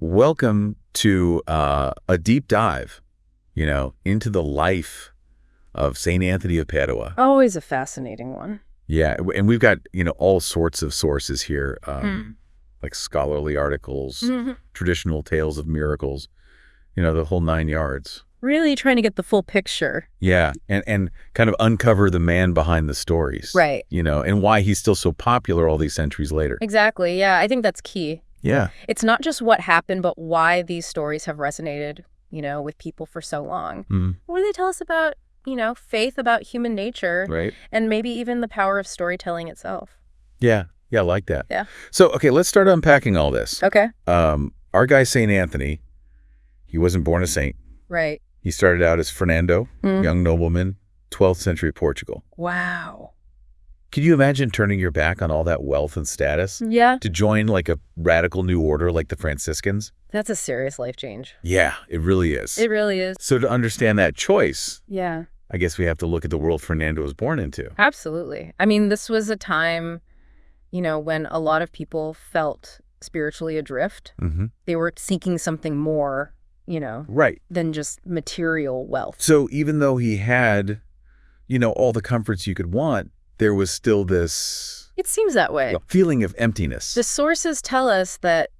welcome to a deep dive, into the life of St. Anthony of Padua. Always a fascinating one. Yeah, and we've got, all sorts of sources here, like scholarly articles, traditional tales of miracles, the whole 9 yards. Really trying to get the full picture. Yeah, and kind of uncover the man behind the stories. Right. And why he's still so popular all these centuries later. Exactly, yeah. I think that's key. Yeah. It's not just what happened, but why these stories have resonated, with people for so long. What do they tell us about, faith, about human nature, right? And maybe even the power of storytelling itself. Yeah, I like that. Yeah. So, okay, let's start unpacking all this. Okay. Our guy, St. Anthony, he wasn't born a saint. Right. He started out as Fernando, young nobleman, 12th century Portugal. Wow. Can you imagine turning your back on all that wealth and status? Yeah. To join like a radical new order like the Franciscans? That's a serious life change. Yeah, it really is. It really is. So to understand that choice, yeah, I guess we have to look at the world Fernando was born into. Absolutely. I mean, this was a time, when a lot of people felt spiritually adrift. They were seeking something more, right, than just material wealth. So even though he had, all the comforts you could want, there was still this... It seems that way. Feeling of emptiness. The sources tell us that,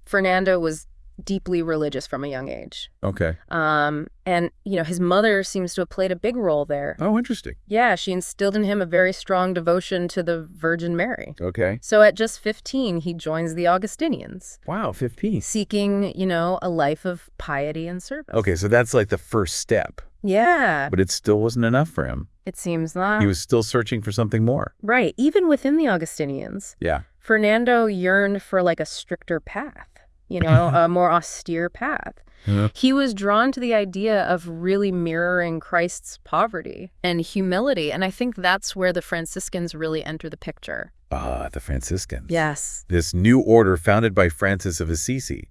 Fernando was deeply religious from a young age. Okay. And, his mother seems to have played a big role there. Oh, interesting. Yeah, she instilled in him a very strong devotion to the Virgin Mary. Okay. So at just 15, he joins the Augustinians. Wow, 15. Seeking, a life of piety and service. Okay, so that's like the first step. Yeah. But it still wasn't enough for him. It seems not. He was still searching for something more. Right. Even within the Augustinians. Yeah. Fernando yearned for like a stricter path, a more austere path. Yeah. He was drawn to the idea of really mirroring Christ's poverty and humility. And I think that's where the Franciscans really enter the picture. The Franciscans. Yes. This new order founded by Francis of Assisi,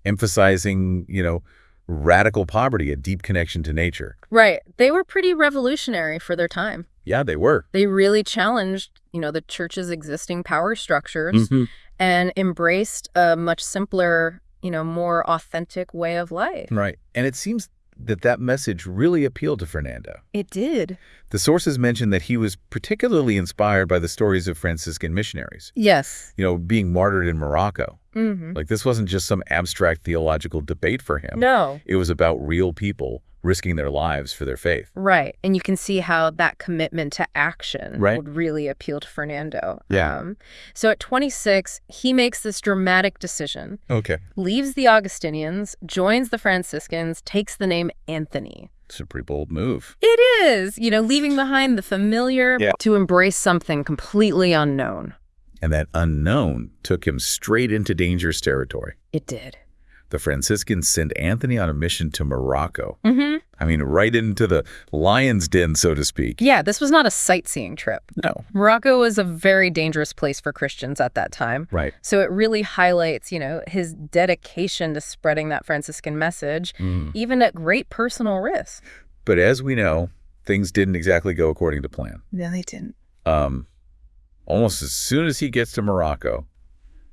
emphasizing, radical poverty, a deep connection to nature. Right. They were pretty revolutionary for their time. Yeah, they were. They really challenged, the church's existing power structures and embraced a much simpler, more authentic way of life. Right. And it seems that message really appealed to Fernando. It did. The sources mention that he was particularly inspired by the stories of Franciscan missionaries. Yes. Being martyred in Morocco. Like this wasn't just some abstract theological debate for him. No. It was about real people risking their lives for their faith. Right. And you can see how that commitment to action would really appeal to Fernando. Yeah. So at 26, he makes this dramatic decision. Okay. Leaves the Augustinians, joins the Franciscans, takes the name Anthony. It's a pretty bold move. It is, leaving behind the familiar to embrace something completely unknown. And that unknown took him straight into dangerous territory. It did. The Franciscans sent Anthony on a mission to Morocco. I mean, right into the lion's den, so to speak. Yeah, this was not a sightseeing trip. No. Morocco was a very dangerous place for Christians at that time. Right. So it really highlights, his dedication to spreading that Franciscan message, even at great personal risk. But as we know, things didn't exactly go according to plan. No, they didn't. Almost as soon as he gets to Morocco,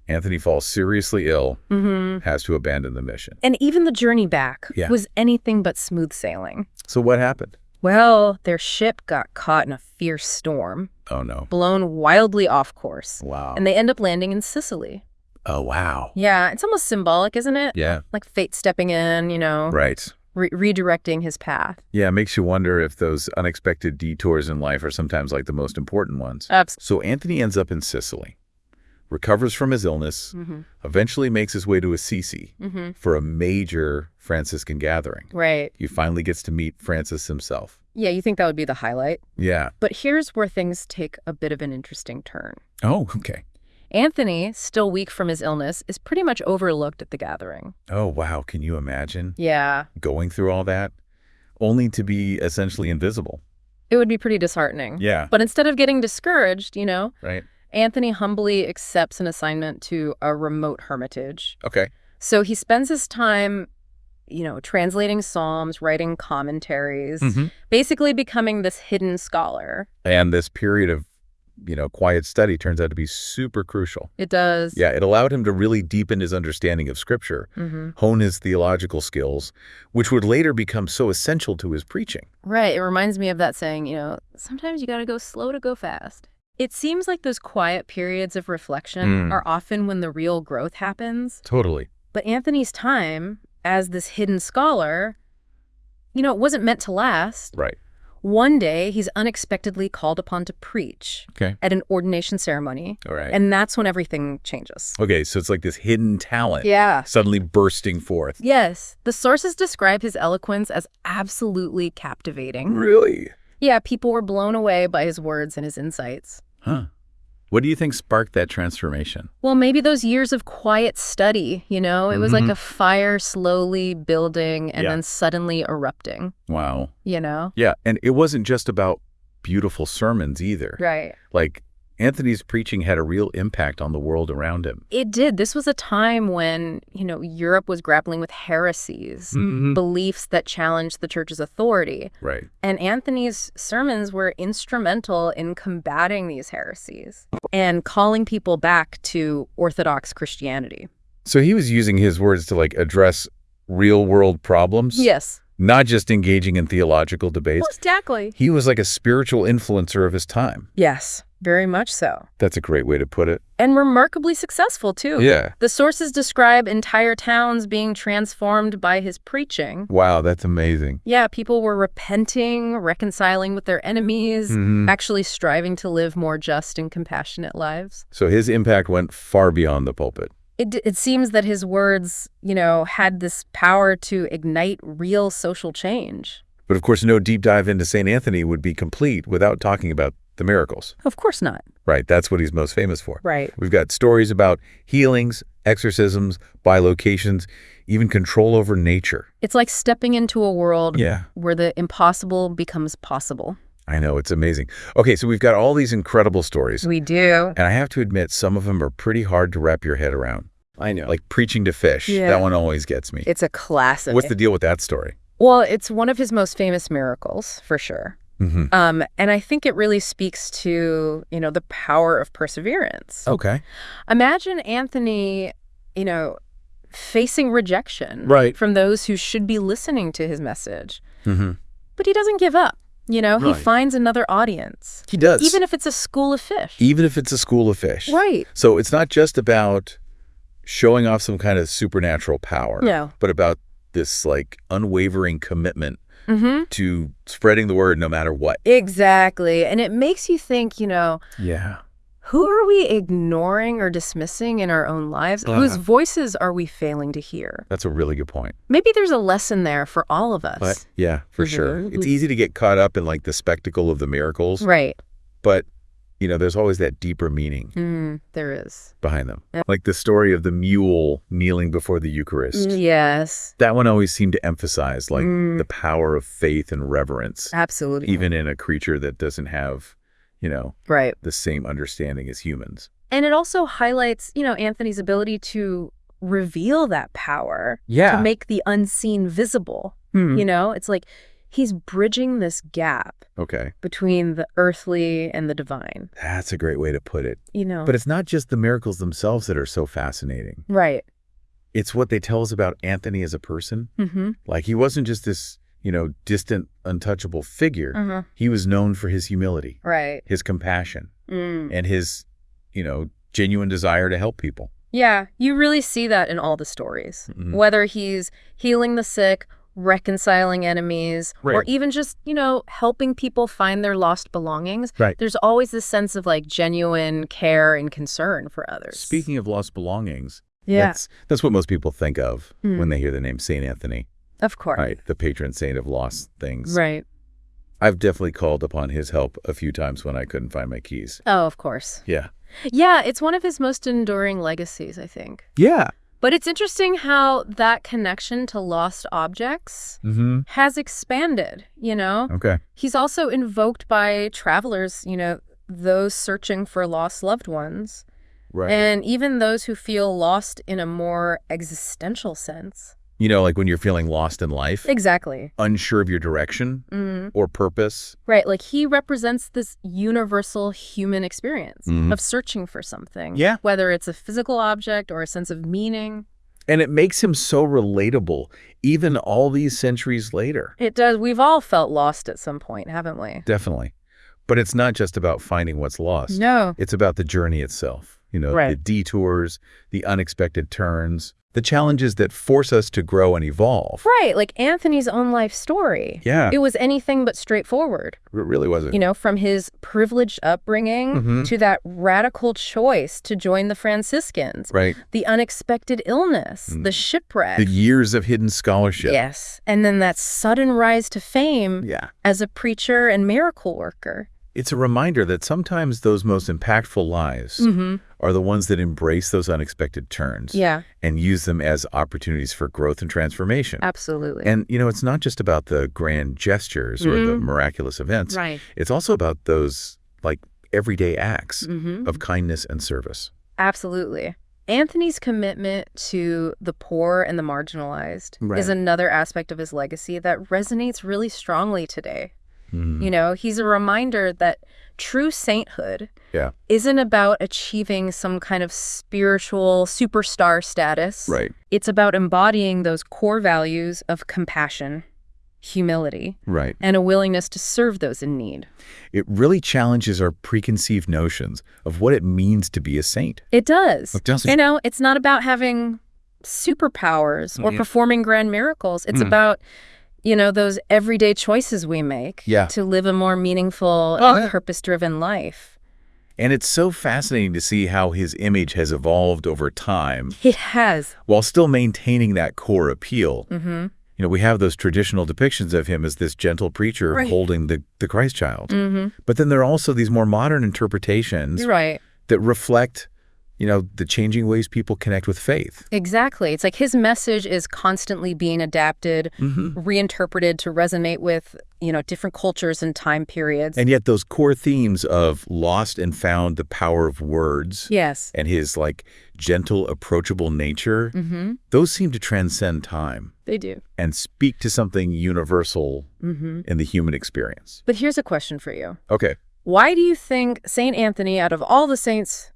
Anthony falls seriously ill, has to abandon the mission. And even the journey back was anything but smooth sailing. So what happened? Well, their ship got caught in a fierce storm. Oh, no. Blown wildly off course. Wow. And they end up landing in Sicily. Oh, wow. Yeah, it's almost symbolic, isn't it? Yeah. Like fate stepping in, Right. Redirecting his path. Yeah, it makes you wonder if those unexpected detours in life are sometimes like the most important ones. Absolutely. So Anthony ends up in Sicily, recovers from his illness, eventually makes his way to Assisi for a major Franciscan gathering. Right. He finally gets to meet Francis himself. Yeah, you think that would be the highlight? Yeah. But here's where things take a bit of an interesting turn. Oh, okay. Anthony, still weak from his illness, is pretty much overlooked at the gathering. Oh, wow. Can you imagine? Yeah. Going through all that, only to be essentially invisible. It would be pretty disheartening. Yeah. But instead of getting discouraged, right. Anthony humbly accepts an assignment to a remote hermitage. Okay. So he spends his time, translating Psalms, writing commentaries, basically becoming this hidden scholar. And this period of quiet study turns out to be super crucial. It does. Yeah, it allowed him to really deepen his understanding of Scripture, hone his theological skills, which would later become so essential to his preaching. Right. It reminds me of that saying, sometimes you got to go slow to go fast. It seems like those quiet periods of reflection are often when the real growth happens. Totally. But Anthony's time as this hidden scholar, it wasn't meant to last. Right. One day, he's unexpectedly called upon to preach at an ordination ceremony. All right. And that's when everything changes. Okay, so it's like this hidden talent suddenly bursting forth. Yes. The sources describe his eloquence as absolutely captivating. Really? Yeah, people were blown away by his words and his insights. Huh. What do you think sparked that transformation? Well, maybe those years of quiet study, it was like a fire slowly building and then suddenly erupting. Wow. Yeah, and it wasn't just about beautiful sermons either. Right. Like, Anthony's preaching had a real impact on the world around him. It did. This was a time when, Europe was grappling with heresies, beliefs that challenged the church's authority. Right. And Anthony's sermons were instrumental in combating these heresies and calling people back to Orthodox Christianity. So he was using his words to, address real-world problems? Yes. Not just engaging in theological debates. Well, exactly. He was like a spiritual influencer of his time. Yes, very much so. That's a great way to put it. And remarkably successful, too. Yeah. The sources describe entire towns being transformed by his preaching. Wow, that's amazing. Yeah, people were repenting, reconciling with their enemies, actually striving to live more just and compassionate lives. So his impact went far beyond the pulpit. It seems that his words, had this power to ignite real social change. But of course, no deep dive into St. Anthony would be complete without talking about the miracles. Of course not. Right, that's what he's most famous for. Right. We've got stories about healings, exorcisms, bilocations, even control over nature. It's like stepping into a world Yeah. where the impossible becomes possible. I know, it's amazing. Okay, so we've got all these incredible stories. We do. And I have to admit, some of them are pretty hard to wrap your head around. I know. Like preaching to fish. Yeah. That one always gets me. It's a classic. What's the deal with that story? Well, it's one of his most famous miracles, for sure. Mm-hmm. And I think it really speaks to, the power of perseverance. Okay. Imagine Anthony, facing rejection Right. from those who should be listening to his message. Mm-hmm. But he doesn't give up. He Right. finds another audience. He does. Even if it's a school of fish. Even if it's a school of fish. Right. So it's not just about showing off some kind of supernatural power. No. But about this unwavering commitment to spreading the word no matter what. Exactly. And it makes you think, Yeah. who are we ignoring or dismissing in our own lives? Whose voices are we failing to hear? That's a really good point. Maybe there's a lesson there for all of us. But yeah, for sure. It's easy to get caught up in the spectacle of the miracles. Right. But, there's always that deeper meaning There is. behind them. Like the story of the mule kneeling before the Eucharist. Yes. That one always seemed to emphasize the power of faith and reverence. Absolutely. Even in a creature that doesn't have, right. the same understanding as humans. And it also highlights, Anthony's ability to reveal that power. Yeah. To make the unseen visible. It's like he's bridging this gap Okay. between the earthly and the divine. That's a great way to put it. But it's not just the miracles themselves that are so fascinating. Right. It's what they tell us about Anthony as a person. He wasn't just this, distant, untouchable figure. He was known for his humility. Right. His compassion. And his, genuine desire to help people. Yeah, you really see that in all the stories. Whether he's healing the sick, reconciling enemies, or Right. even just, helping people find their lost belongings. Right. There's always this sense of genuine care and concern for others. Speaking of lost belongings, Yeah. that's what most people think of when they hear the name St. Anthony. Of course. Right, the patron saint of lost things. Right. I've definitely called upon his help a few times when I couldn't find my keys. Oh, of course. Yeah. Yeah, it's one of his most enduring legacies, I think. Yeah. But it's interesting how that connection to lost objects has expanded, Okay. He's also invoked by travelers, those searching for lost loved ones. Right. And even those who feel lost in a more existential sense. Like when you're feeling lost in life. Exactly. Unsure of your direction or purpose. Right. Like he represents this universal human experience of searching for something. Yeah. Whether it's a physical object or a sense of meaning. And it makes him so relatable, even all these centuries later. It does. We've all felt lost at some point, haven't we? Definitely. But it's not just about finding what's lost. No. It's about the journey itself. The detours, the unexpected turns, the challenges that force us to grow and evolve. Right. Like Anthony's own life story. Yeah. It was anything but straightforward. It really wasn't. From his privileged upbringing to that radical choice to join the Franciscans. Right. The unexpected illness, the shipwreck. The years of hidden scholarship. Yes. And then that sudden rise to fame as a preacher and miracle worker. It's a reminder that sometimes those most impactful lives are the ones that embrace those unexpected turns and use them as opportunities for growth and transformation. Absolutely. And, it's not just about the grand gestures or the miraculous events. Right. It's also about those, everyday acts of kindness and service. Absolutely. Anthony's commitment to the poor and the marginalized is another aspect of his legacy that resonates really strongly today. He's a reminder that true sainthood isn't about achieving some kind of spiritual superstar status. Right. It's about embodying those core values of compassion, humility, and a willingness to serve those in need. It really challenges our preconceived notions of what it means to be a saint. It does. It does. It's not about having superpowers or performing grand miracles. It's about those everyday choices we make to live a more meaningful, purpose-driven life. And it's so fascinating to see how his image has evolved over time. It has. While still maintaining that core appeal. We have those traditional depictions of him as this gentle preacher holding the Christ child. But then there are also these more modern interpretations that reflect the changing ways people connect with faith. Exactly. It's like his message is constantly being adapted, reinterpreted to resonate with, different cultures and time periods. And yet those core themes of lost and found, the power of words, and his gentle, approachable nature, those seem to transcend time. They do. And speak to something universal in the human experience. But here's a question for you. Okay. Why do you think St. Anthony, out of all the saints,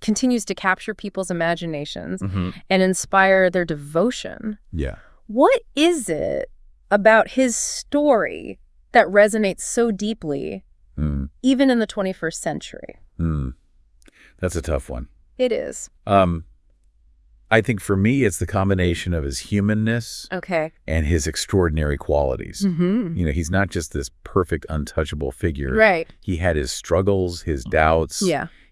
continues to capture people's imaginations and inspire their devotion? Yeah. What is it about his story that resonates so deeply, even in the 21st century? That's a tough one. It is. I think for me, it's the combination of his humanness and his extraordinary qualities. He's not just this perfect, untouchable figure. Right. He had his struggles, his doubts,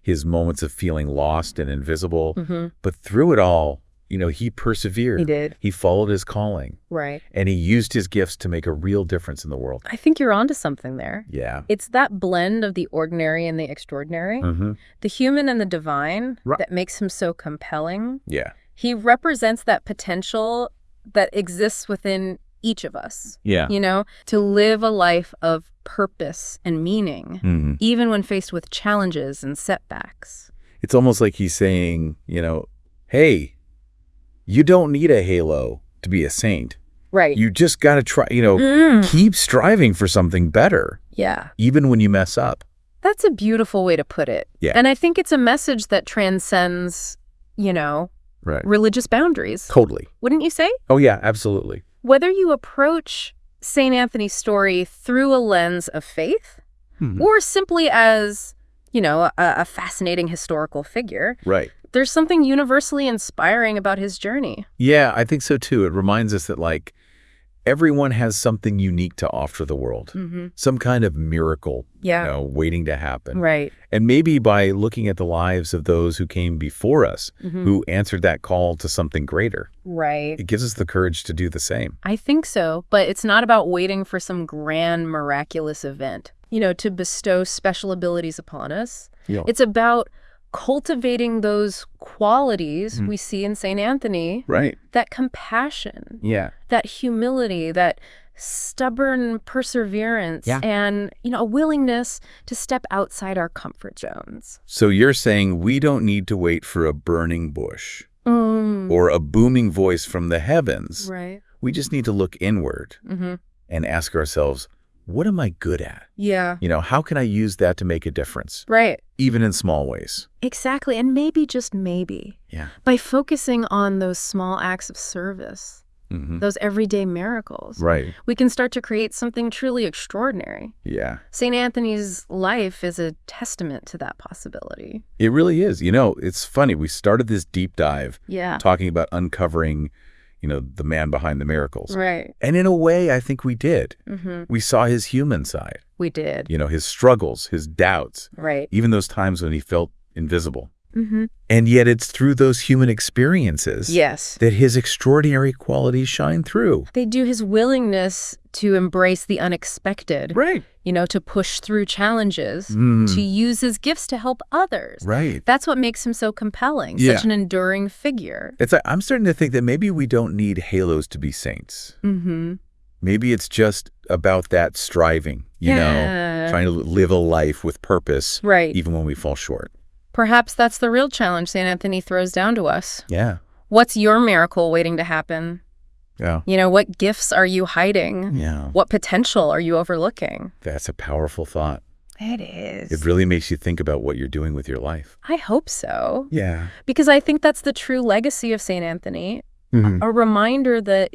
his moments of feeling lost and invisible. But through it all, he persevered. He did. He followed his calling. Right. And he used his gifts to make a real difference in the world. I think you're onto something there. Yeah. It's that blend of the ordinary and the extraordinary, the human and the divine that makes him so compelling. Yeah. He represents that potential that exists within each of us. Yeah. To live a life of purpose and meaning, even when faced with challenges and setbacks. It's almost like he's saying, hey, you don't need a halo to be a saint. Right. You just got to try, keep striving for something better. Yeah. Even when you mess up. That's a beautiful way to put it. Yeah. And I think it's a message that transcends, religious boundaries. Totally. Wouldn't you say? Oh, yeah, absolutely. Whether you approach St. Anthony's story through a lens of faith or simply as, a fascinating historical figure. Right. There's something universally inspiring about his journey. Yeah, I think so too. It reminds us that everyone has something unique to offer the world. Some kind of miracle, waiting to happen. Right. And maybe by looking at the lives of those who came before us, who answered that call to something greater. Right. It gives us the courage to do the same. I think so. But it's not about waiting for some grand, miraculous event, to bestow special abilities upon us. Yeah. It's about cultivating those qualities we see in St. Anthony. Right. That compassion. Yeah. That humility, that stubborn perseverance, and, a willingness to step outside our comfort zones. So you're saying we don't need to wait for a burning bush or a booming voice from the heavens. Right. We just need to look inward and ask ourselves, what am I good at? Yeah. How can I use that to make a difference? Right. Even in small ways. Exactly. And maybe, just maybe, by focusing on those small acts of service, those everyday miracles, we can start to create something truly extraordinary. Yeah. St. Anthony's life is a testament to that possibility. It really is. It's funny. We started this deep dive talking about uncovering the man behind the miracles. Right. And in a way, I think we did. We saw his human side. We did. His struggles, his doubts. Right. Even those times when he felt invisible. And yet it's through those human experiences that his extraordinary qualities shine through. They do. His willingness to embrace the unexpected. Right. To push through challenges, to use his gifts to help others. Right. That's what makes him so compelling, such an enduring figure. I'm starting to think that maybe we don't need halos to be saints. Maybe it's just about that striving, trying to live a life with purpose, even when we fall short. Perhaps that's the real challenge St. Anthony throws down to us. Yeah. What's your miracle waiting to happen? Yeah. What gifts are you hiding? Yeah. What potential are you overlooking? That's a powerful thought. It is. It really makes you think about what you're doing with your life. I hope so. Yeah. Because I think that's the true legacy of St. Anthony. A reminder that,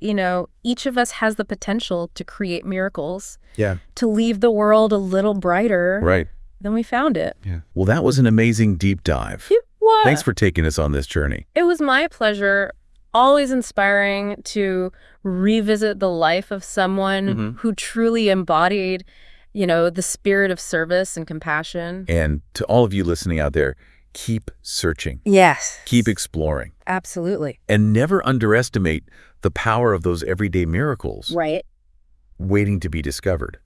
each of us has the potential to create miracles. Yeah. To leave the world a little brighter. Right. Than we found it. Yeah. Well, that was an amazing deep dive. It was. Thanks for taking us on this journey. It was my pleasure. Always inspiring to revisit the life of someone who truly embodied, the spirit of service and compassion. And to all of you listening out there, keep searching. Yes. Keep exploring. Absolutely. And never underestimate the power of those everyday miracles. Right. Waiting to be discovered.